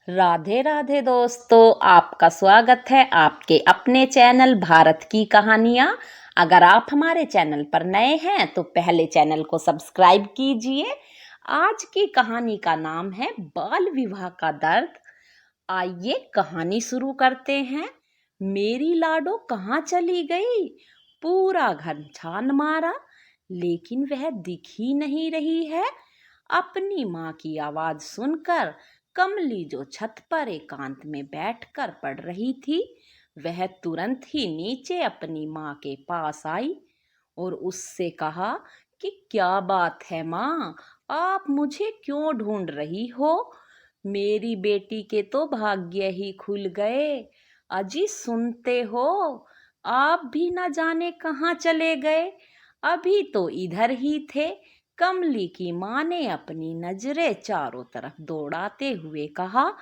राधे राधे दोस्तों, आपका स्वागत है आपके अपने चैनल भारत की कहानियाँ। अगर आप हमारे चैनल पर नए हैं तो पहले चैनल को सब्सक्राइब कीजिए। आज की कहानी का नाम है बाल विवाह का दर्द। आइए कहानी शुरू करते हैं। मेरी लाडो कहाँ चली गई? पूरा घर छान मारा, लेकिन वह दिख ही नहीं रही है। अपनी माँ की आवाज सुनकर कमली, जो छत पर एकांत में बैठकर पढ़ रही थी, वह तुरंत ही नीचे अपनी माँ के पास आई और उससे कहा कि क्या बात है माँ, आप मुझे क्यों ढूंढ रही हो? मेरी बेटी के तो भाग्य ही खुल गए। अजी सुनते हो, आप भी न जाने कहाँ चले गए, अभी तो इधर ही थे। कमली की माँ ने अपनी नजरें चारों तरफ दौड़ाते हुए कहा,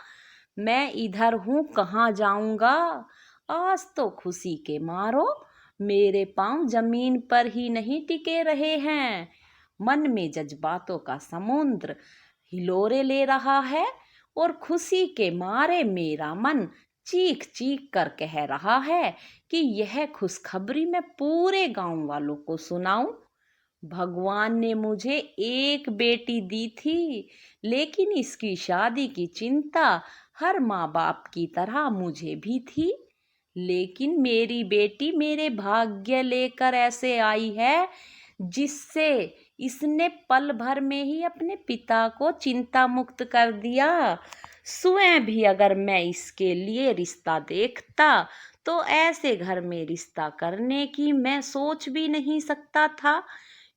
मैं इधर हूँ, कहाँ जाऊंगा? आज तो खुशी के मारो मेरे पांव जमीन पर ही नहीं टिके रहे हैं। मन में जज्बातों का समुद्र हिलोरे ले रहा है और खुशी के मारे मेरा मन चीख चीख कर कह रहा है कि यह खुशखबरी मैं पूरे गांव वालों को सुनाऊं। भगवान ने मुझे एक बेटी दी थी, लेकिन इसकी शादी की चिंता हर माँ बाप की तरह मुझे भी थी। लेकिन मेरी बेटी मेरे भाग्य लेकर ऐसे आई है जिससे इसने पल भर में ही अपने पिता को चिंता मुक्त कर दिया। स्वयं भी अगर मैं इसके लिए रिश्ता देखता तो ऐसे घर में रिश्ता करने की मैं सोच भी नहीं सकता था,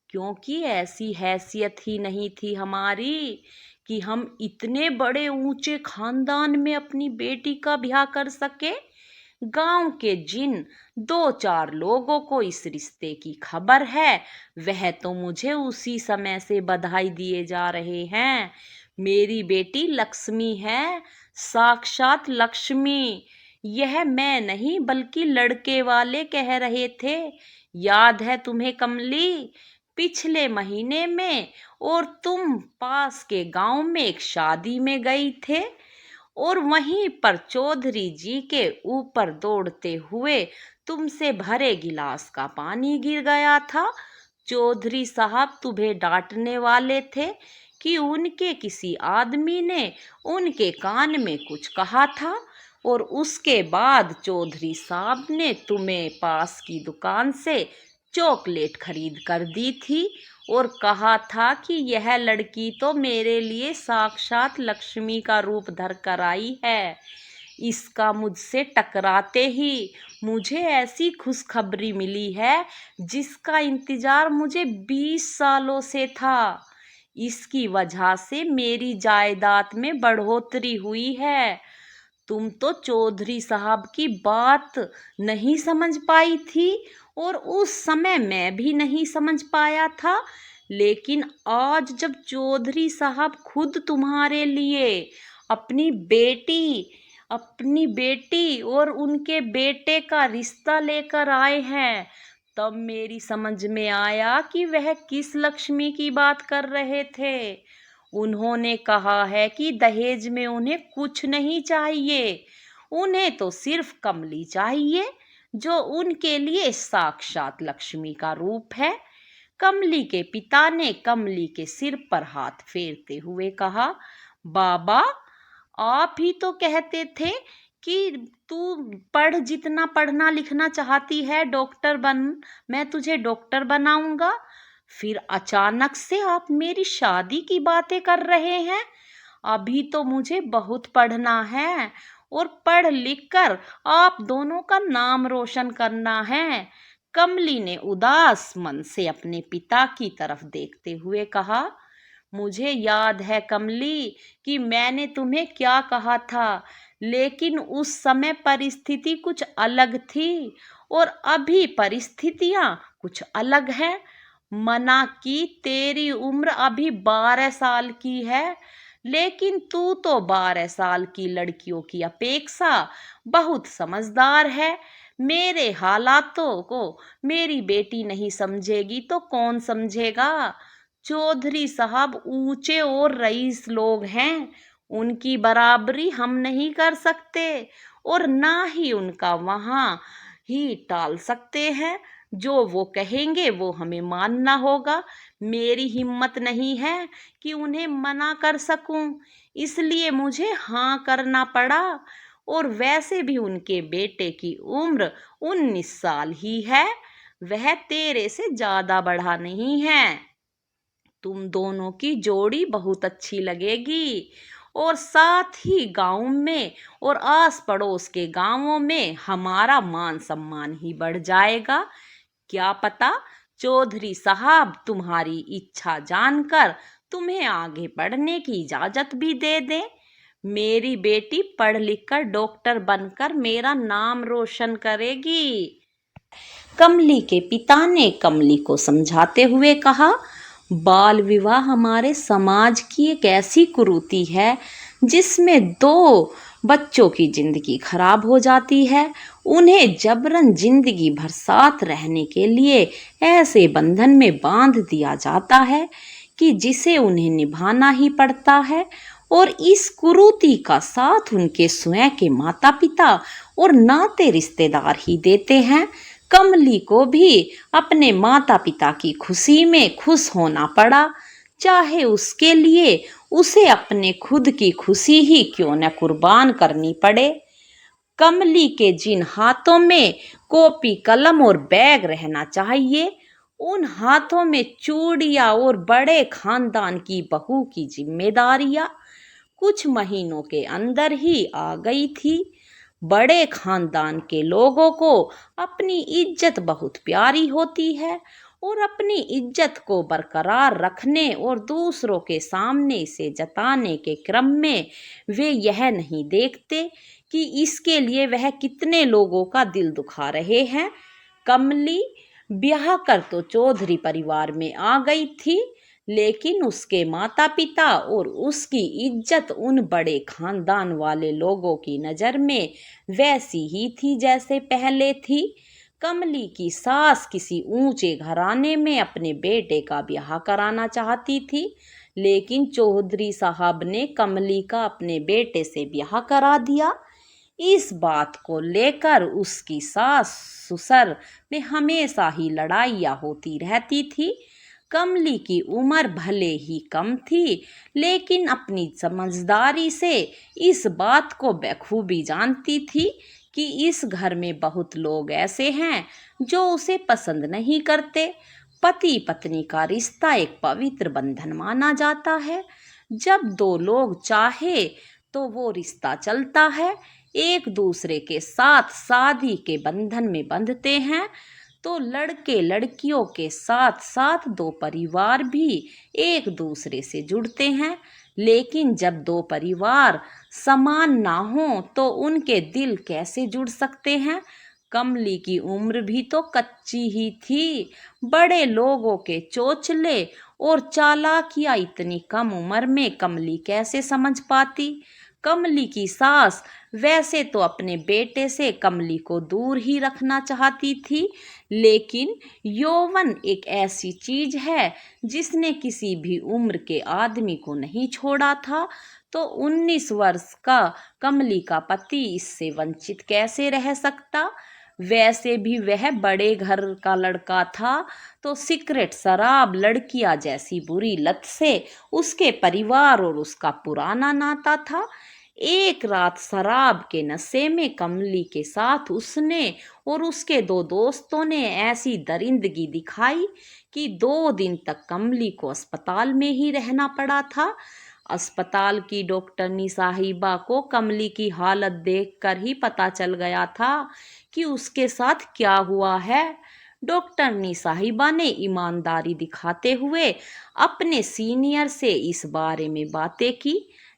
क्योंकि ऐसी हैसियत ही नहीं थी हमारी कि हम इतने बड़े ऊंचे खानदान में अपनी बेटी का ब्याह कर सके। गांव के जिन दो चार लोगों को इस रिश्ते की खबर है, वह तो मुझे उसी समय से बधाई दिए जा रहे हैं। मेरी बेटी लक्ष्मी है, साक्षात लक्ष्मी। यह मैं नहीं बल्कि लड़के वाले कह रहे थे। याद है तुम्हें कमली, पिछले महीने में और तुम पास के गांव में एक शादी में गई थे और वहीं पर चौधरी जी के ऊपर दौड़ते हुए तुमसे भरे गिलास का पानी गिर गया था। चौधरी साहब तुम्हें डांटने वाले थे कि उनके किसी आदमी ने उनके कान में कुछ कहा था, और उसके बाद चौधरी साहब ने तुम्हें पास की दुकान से चॉकलेट खरीद कर दी थी और कहा था कि यह लड़की तो मेरे लिए साक्षात लक्ष्मी का रूप धर कर आई है। इसका मुझसे टकराते ही मुझे ऐसी खुशखबरी मिली है जिसका इंतजार मुझे 20 सालों से था। इसकी वजह से मेरी जायदाद में बढ़ोतरी हुई है। तुम तो चौधरी साहब की बात नहीं समझ पाई थी और उस समय मैं भी नहीं समझ पाया था, लेकिन आज जब चौधरी साहब खुद तुम्हारे लिए अपनी बेटी और उनके बेटे का रिश्ता लेकर आए हैं, तब मेरी समझ में आया कि वह किस लक्ष्मी की बात कर रहे थे। उन्होंने कहा है कि दहेज में उन्हें कुछ नहीं चाहिए, उन्हें तो सिर्फ कमली चाहिए, जो उनके लिए साक्षात लक्ष्मी का रूप है। कमली के पिता ने कमली के सिर पर हाथ फेरते हुए कहा, बाबा, आप ही तो कहते थे कि तू पढ़, जितना पढ़ना लिखना चाहती है डॉक्टर बन, मैं तुझे डॉक्टर बनाऊंगा। फिर अचानक से आप मेरी शादी की बातें कर रहे हैं। अभी तो मुझे बहुत पढ़ना है और पढ़ लिख कर आप दोनों का नाम रोशन करना है। कमली ने उदास मन से अपने पिता की तरफ देखते हुए कहा, मुझे याद है कमली कि मैंने तुम्हें क्या कहा था, लेकिन उस समय परिस्थिति कुछ अलग थी और अभी परिस्थितियां कुछ अलग है। मना की तेरी उम्र अभी 12 साल की है, लेकिन तू तो 12 साल की लड़कियों की अपेक्षा बहुत समझदार है। मेरे हालातों को मेरी बेटी नहीं समझेगी तो कौन समझेगा? चौधरी साहब ऊंचे और रईस लोग हैं, उनकी बराबरी हम नहीं कर सकते और ना ही उनका वहाँ ही टाल सकते हैं। जो वो कहेंगे वो हमें मानना होगा। मेरी हिम्मत नहीं है कि उन्हें मना कर सकूं, इसलिए मुझे हाँ करना पड़ा। और वैसे भी उनके बेटे की उम्र 19 साल ही है, वह तेरे से ज्यादा बड़ा नहीं है। तुम दोनों की जोड़ी बहुत अच्छी लगेगी और साथ ही गांव में और आस पड़ोस के गांवों में हमारा मान सम्मान ही बढ़ जाएगा। क्या पता चौधरी साहब तुम्हारी इच्छा जानकर तुम्हें आगे पढ़ने की इजाजत भी दे दें। मेरी बेटी पढ़ लिख कर डॉक्टर बनकर मेरा नाम रोशन करेगी। कमली के पिता ने कमली को समझाते हुए कहा, बाल विवाह हमारे समाज की एक ऐसी कुरीति है जिसमें दो बच्चों की जिंदगी खराब हो जाती है। उन्हें जबरन जिंदगी भर साथ रहने के लिए ऐसे बंधन में बांध दिया जाता है कि जिसे उन्हें निभाना ही पड़ता है। और इस कुरीति का साथ उनके स्वयं के माता पिता और नाते रिश्तेदार ही देते हैं। कमली को भी अपने माता पिता की खुशी में खुश होना पड़ा, चाहे उसके लिए उसे अपने खुद की खुशी ही क्यों न कुर्बान करनी पड़े। कमली के जिन हाथों में कॉपी कलम और बैग रहना चाहिए, उन हाथों में चूड़ियां और बड़े खानदान की बहू की जिम्मेदारियां कुछ महीनों के अंदर ही आ गई थी। बड़े खानदान के लोगों को अपनी इज्जत बहुत प्यारी होती है और अपनी इज्जत को बरकरार रखने और दूसरों के सामने इसे जताने के क्रम में वे यह नहीं देखते कि इसके लिए वह कितने लोगों का दिल दुखा रहे हैं। कमली ब्याह कर तो चौधरी परिवार में आ गई थी, लेकिन उसके माता पिता और उसकी इज्जत उन बड़े खानदान वाले लोगों की नज़र में वैसी ही थी जैसे पहले थी। कमली की सास किसी ऊंचे घराने में अपने बेटे का ब्याह कराना चाहती थी, लेकिन चौधरी साहब ने कमली का अपने बेटे से ब्याह करा दिया। इस बात को लेकर उसकी सास ससुर में हमेशा ही लड़ाइयाँ होती रहती थी। कमली की उम्र भले ही कम थी, लेकिन अपनी समझदारी से इस बात को बखूबी जानती थी कि इस घर में बहुत लोग ऐसे हैं जो उसे पसंद नहीं करते। पति पत्नी का रिश्ता एक पवित्र बंधन माना जाता है। जब दो लोग चाहे तो वो रिश्ता चलता है, एक दूसरे के साथ शादी के बंधन में बंधते हैं। तो लड़के लड़कियों के साथ साथ दो परिवार भी एक दूसरे से जुड़ते हैं। लेकिन जब दो परिवार समान ना हो तो उनके दिल कैसे जुड़ सकते हैं। कमली की उम्र भी तो कच्ची ही थी। बड़े लोगों के चोचले और चालाकियां इतनी कम उम्र में कमली कैसे समझ पाती। कमली की सास वैसे तो अपने बेटे से कमली को दूर ही रखना चाहती थी, लेकिन यौवन एक ऐसी चीज है जिसने किसी भी उम्र के आदमी को नहीं छोड़ा था। तो 19 वर्ष का कमली का पति इससे वंचित कैसे रह सकता। वैसे भी वह बड़े घर का लड़का था, तो सिगरेट शराब लड़कियां जैसी बुरी लत से उसके परिवार और उसका पुराना नाता था। एक रात शराब के नशे में कमली के साथ उसने और उसके दो दोस्तों ने ऐसी दरिंदगी दिखाई कि 2 दिन तक कमली को अस्पताल में ही रहना पड़ा था। अस्पताल की डॉक्टरनी साहिबा को कमली की हालत देखकर ही पता चल गया था कि उसके साथ क्या हुआ है। डॉक्टरनी साहिबा ने ईमानदारी दिखाते हुए अपने सीनियर से इस बारे में बातें की,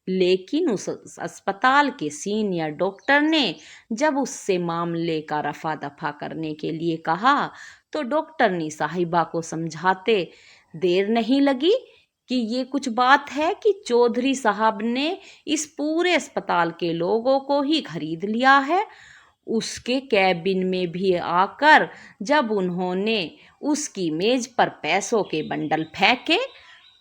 लेकिन उस अस्पताल के सीनियर डॉक्टर ने जब उससे मामले का रफा दफा करने के लिए कहा तो डॉक्टरनी साहिबा को समझाते देर नहीं लगी कि ये कुछ बात है कि चौधरी साहब ने इस पूरे अस्पताल के लोगों को ही खरीद लिया है। उसके कैबिन में भी आकर जब उन्होंने उसकी मेज पर पैसों के बंडल फेंके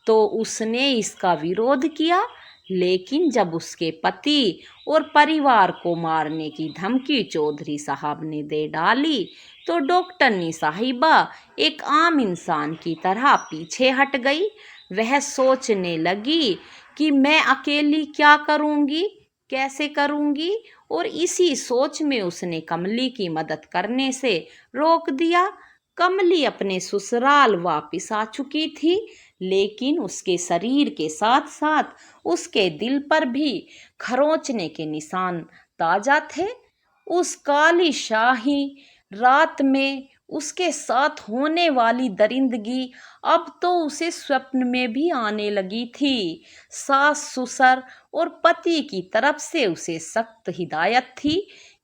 तो उसने इसका विरोध किया, लेकिन जब उसके पति और परिवार को मारने की धमकी चौधरी साहब ने दे डाली तो डॉक्टरनी साहिबा एक आम इंसान की तरह पीछे हट गई। वह सोचने लगी कि मैं अकेली क्या करूंगी, कैसे करूंगी, और इसी सोच में उसने कमली की मदद करने से रोक दिया। कमली अपने ससुराल वापस आ चुकी थी, लेकिन उसके शरीर के साथ साथ उसके दिल पर भी खरोंचने के निशान ताजा थे। उस काली शाही रात में उसके साथ होने वाली दरिंदगी अब तो उसे स्वप्न में भी आने लगी थी। सास ससुर और पति की तरफ से उसे सख्त हिदायत थी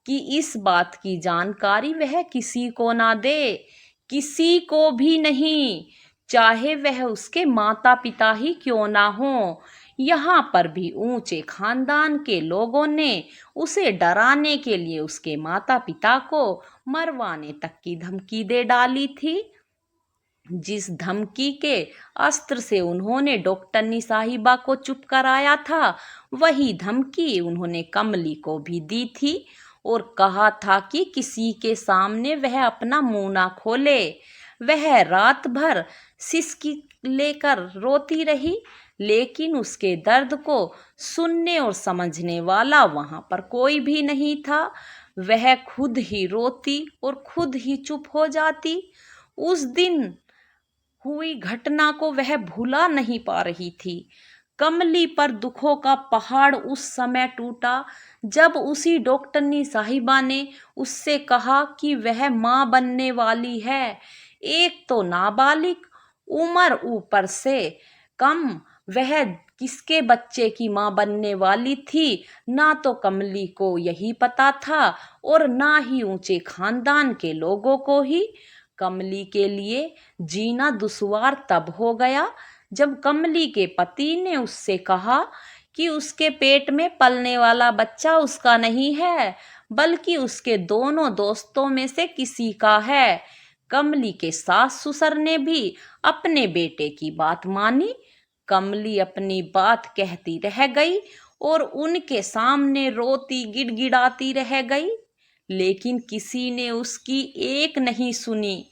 कि इस बात की जानकारी वह किसी को ना दे, किसी को भी नहीं, चाहे वह उसके माता पिता ही क्यों ना हो। यहाँ पर भी ऊंचे खानदान के लोगों ने उसे डराने के लिए उसके माता पिता को मरवाने तक की धमकी दे डाली थी। जिस धमकी के अस्त्र से उन्होंने डॉक्टरनी साहिबा को चुप कराया था, वही धमकी उन्होंने कमली को भी दी थी और कहा था कि किसी के सामने वह अपना मुंह ना खोले। वह रात भर सिसकी लेकर रोती रही, लेकिन उसके दर्द को सुनने और समझने वाला वहां पर कोई भी नहीं था। वह खुद ही रोती और खुद ही चुप हो जाती। उस दिन हुई घटना को वह भुला नहीं पा रही थी। कमली पर दुखों का पहाड़ उस समय टूटा जब उसी डॉक्टरनी साहिबा ने उससे कहा कि वह मां बनने वाली है। एक तो नाबालिग, उम्र ऊपर से कम, वह किसके बच्चे की मां बनने वाली थी ना तो कमली को यही पता था और ना ही ऊंचे खानदान के लोगों को ही। कमली के लिए जीना दुश्वार तब हो गया जब कमली के पति ने उससे कहा कि उसके पेट में पलने वाला बच्चा उसका नहीं है, बल्कि उसके दोनों दोस्तों में से किसी का है। कमली के सास ससुर ने भी अपने बेटे की बात मानी। कमली अपनी बात कहती रह गई और उनके सामने रोती गिड़गिड़ाती रह गई, लेकिन किसी ने उसकी एक नहीं सुनी।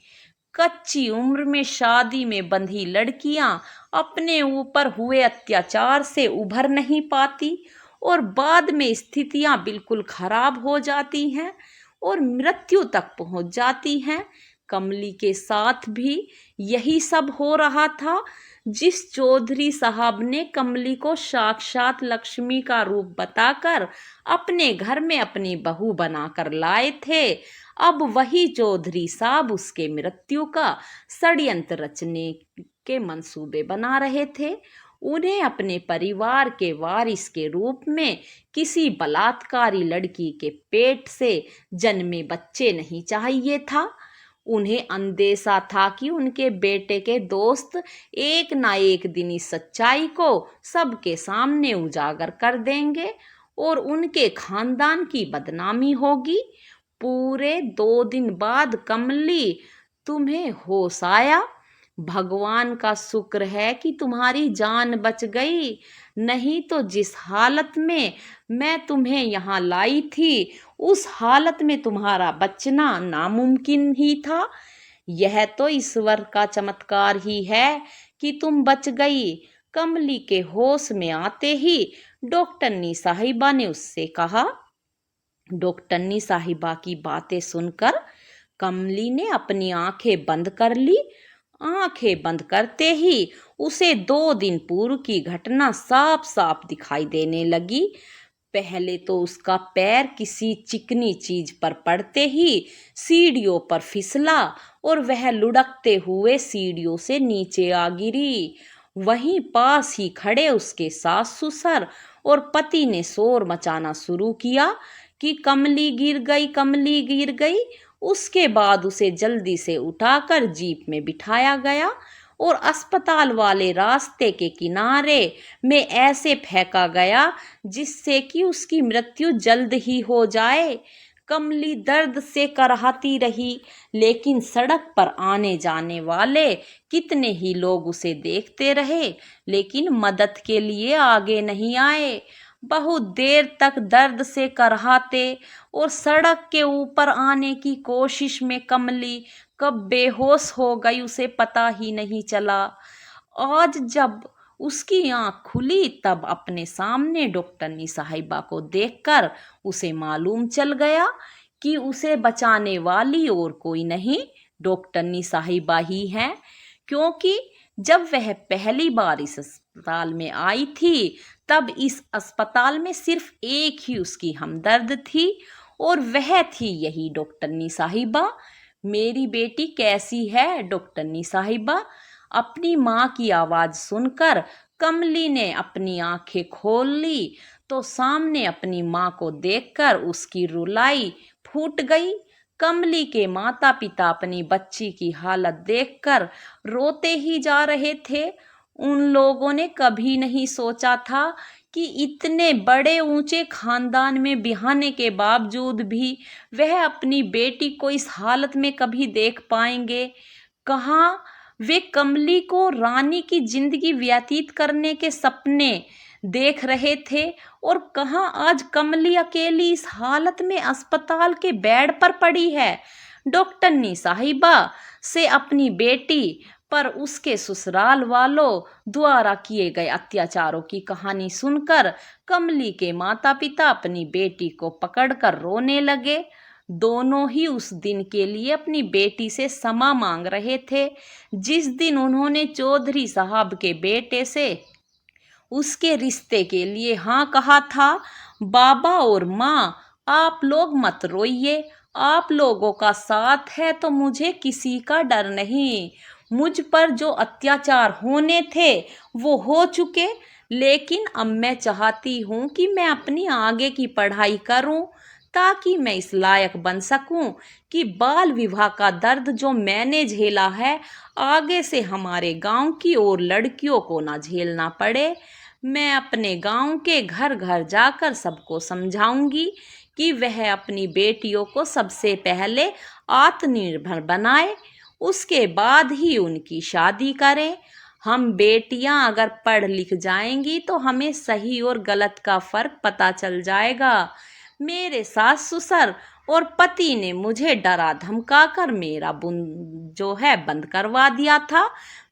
कच्ची उम्र में शादी में बंधी लड़कियां अपने ऊपर हुए अत्याचार से उभर नहीं पाती और बाद में स्थितियां बिल्कुल खराब हो जाती हैं और मृत्यु तक पहुंच जाती हैं। कमली के साथ भी यही सब हो रहा था। जिस चौधरी साहब ने कमली को साक्षात लक्ष्मी का रूप बताकर अपने घर में अपनी बहू बनाकर लाए थे, अब वही चौधरी साहब उसके मृत्यु का षड्यंत्र रचने के मंसूबे बना रहे थे। उन्हें अपने परिवार के वारिस के रूप में किसी बलात्कारी लड़की के पेट से जन्मे बच्चे नहीं चाहिए था। उन्हें अंदेशा था कि उनके बेटे के दोस्त एक ना एक दिन इस सच्चाई को सबके सामने उजागर कर देंगे और उनके खानदान की बदनामी होगी। पूरे 2 दिन बाद कमली, तुम्हें होश आया। भगवान का शुक्र है कि तुम्हारी जान बच गई, नहीं तो जिस हालत में मैं तुम्हें यहाँ लाई थी उस हालत में तुम्हारा बचना नामुमकिन ही था। यह तो ईश्वर का चमत्कार ही है कि तुम बच गई। कमली के होश में आते ही डॉक्टरनी साहिबा ने उससे कहा। डॉक्टरनी साहिबा की बातें सुनकर कमली ने अपनी आंखें बंद कर ली। आंखें बंद करते ही उसे 2 दिन पूर्व की घटना साफ साफ दिखाई देने लगी। पहले तो उसका पैर किसी चिकनी चीज पर पड़ते ही सीढ़ियों पर फिसला और वह लुढ़कते हुए सीढ़ियों से नीचे आ गिरी। वहीं पास ही खड़े उसके सास ससुर और पति ने शोर मचाना शुरू किया कि कमली गिर गई, कमली गिर गई। उसके बाद उसे जल्दी से उठाकर जीप में बिठाया गया और अस्पताल वाले रास्ते के किनारे में ऐसे फेंका गया जिससे कि उसकी मृत्यु जल्द ही हो जाए। कमली दर्द से कराहती रही, लेकिन सड़क पर आने जाने वाले कितने ही लोग उसे देखते रहे, लेकिन मदद के लिए आगे नहीं आए। बहुत देर तक दर्द से कराहते और सड़क के ऊपर आने की कोशिश में कमली कब बेहोश हो गई उसे पता ही नहीं चला। आज जब उसकी आंख खुली तब अपने सामने डॉक्टरनी साहिबा को देखकर उसे मालूम चल गया कि उसे बचाने वाली और कोई नहीं, डॉक्टरनी साहिबा ही है। क्योंकि जब वह पहली बार इस अस्पताल में आई थी तब इस अस्पताल में सिर्फ एक ही उसकी हमदर्द थी और वह थी यही डॉक्टरनी साहिबा। मेरी बेटी कैसी है डॉक्टरनी साहिबा? अपनी माँ की आवाज सुनकर कमली ने अपनी आंखें खोल ली तो सामने अपनी माँ को देखकर उसकी रुलाई फूट गई। कमली के माता पिता अपनी बच्ची की हालत देखकर रोते ही जा रहे थे। उन लोगों ने कभी नहीं सोचा था कि इतने बड़े ऊंचे खानदान में बिहाने के बावजूद भी वह अपनी बेटी को इस हालत में कभी देख पाएंगे। कहाँ वे कमली को रानी की जिंदगी व्यतीत करने के सपने देख रहे थे और कहाँ आज कमली अकेली इस हालत में अस्पताल के बेड पर पड़ी है। डॉक्टरनी साहिबा से अपनी बेटी पर उसके ससुराल वालों द्वारा किए गए अत्याचारों की कहानी सुनकर कमली के माता पिता अपनी बेटी को पकड़कर रोने लगे। दोनों ही उस दिन के लिए अपनी बेटी से क्षमा मांग रहे थे जिस दिन उन्होंने चौधरी साहब के बेटे से उसके रिश्ते के लिए हाँ कहा था। बाबा और माँ, आप लोग मत रोइए, आप लोगों का साथ है तो मुझे किसी का डर नहीं। मुझ पर जो अत्याचार होने थे वो हो चुके, लेकिन अब मैं चाहती हूँ कि मैं अपनी आगे की पढ़ाई करूँ ताकि मैं इस लायक बन सकूं कि बाल विवाह का दर्द जो मैंने झेला है आगे से हमारे गांव की और लड़कियों को ना झेलना पड़े। मैं अपने गांव के घर घर जाकर सबको समझाऊंगी कि वह अपनी बेटियों को सबसे पहले आत्मनिर्भर बनाए, उसके बाद ही उनकी शादी करें। हम बेटियां अगर पढ़ लिख जाएंगी तो हमें सही और गलत का फर्क पता चल जाएगा। मेरे सास ससुर और पति ने मुझे डरा धमका कर मेरा बुन जो है बंद करवा दिया था।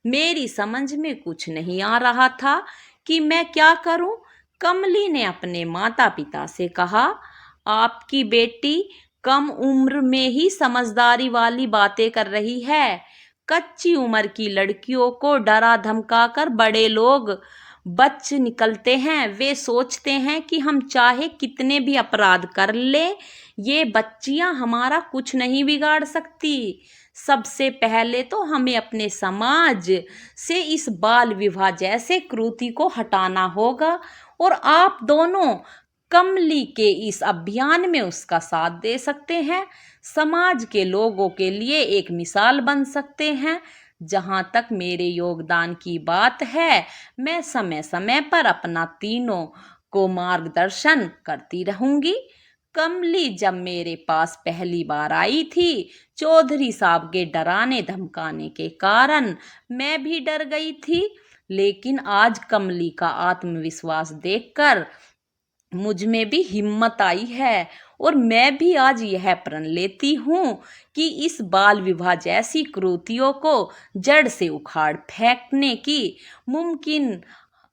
मेरी समझ में कुछ नहीं आ रहा था कि मैं क्या करूं। कमली ने अपने माता पिता से कहा, आपकी बेटी कम उम्र में ही समझदारी वाली बातें कर रही है। कच्ची उम्र की लड़कियों को डरा धमका कर बड़े लोग बच निकलते हैं। वे सोचते हैं कि हम चाहे कितने भी अपराध कर ले, ये बच्चियां हमारा कुछ नहीं बिगाड़ सकती। सबसे पहले तो हमें अपने समाज से इस बाल विवाह जैसे कृत्य को हटाना होगा और आप दोनों कमली के इस अभियान में उसका साथ दे सकते हैं। समाज के लोगों के लिए एक मिसाल बन सकते हैं। जहां तक मेरे योगदान की बात है, मैं समय समय पर अपना तीनों को मार्गदर्शन करती रहूंगी। कमली जब मेरे पास पहली बार आई थी, चौधरी साहब के डराने धमकाने के कारण मैं भी डर गई थी, लेकिन आज कमली का आत्मविश्वास देखकर मुझ में भी हिम्मत आई है और मैं भी आज यह प्रण लेती हूँ कि इस बाल विवाह जैसी कृतियों को जड़ से उखाड़ फेंकने की मुमकिन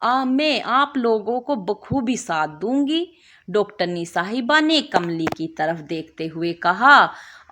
मैं आप लोगों को बखूबी साथ दूंगी। डॉक्टरनी साहिबा ने कमली की तरफ देखते हुए कहा,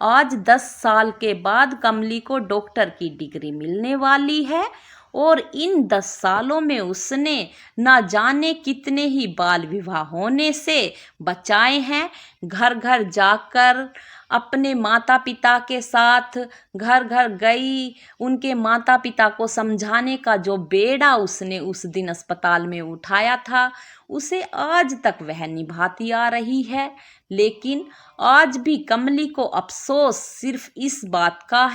आज 10 साल के बाद कमली को डॉक्टर की डिग्री मिलने वाली है और इन 10 सालों में उसने ना जाने कितने ही बाल विवाह होने से बचाए हैं। घर घर जाकर अपने माता पिता के साथ घर घर गई, उनके माता पिता को समझाने का जो बेड़ा उसने उस दिन अस्पताल में उठाया था उसे आज तक वह निभाती आ रही है। लेकिन आज भी कमली को अफसोस सिर्फ इस बात का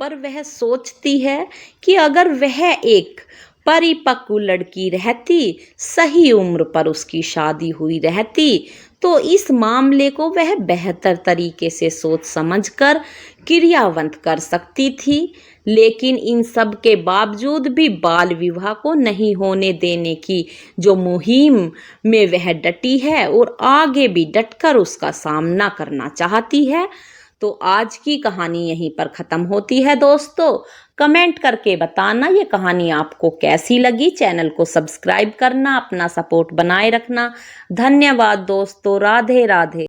पर वह सोचती है कि अगर वह एक परिपक्व लड़की रहती, सही उम्र पर उसकी शादी हुई रहती तो इस मामले को वह बेहतर तरीके से सोच समझकर क्रियान्वित कर सकती थी। लेकिन इन सब के बावजूद भी बाल विवाह को नहीं होने देने की जो मुहिम में वह डटी है और आगे भी डटकर उसका सामना करना चाहती है। तो आज की कहानी यहीं पर ख़त्म होती है दोस्तों। कमेंट करके बताना ये कहानी आपको कैसी लगी। चैनल को सब्सक्राइब करना, अपना सपोर्ट बनाए रखना। धन्यवाद दोस्तों। राधे राधे।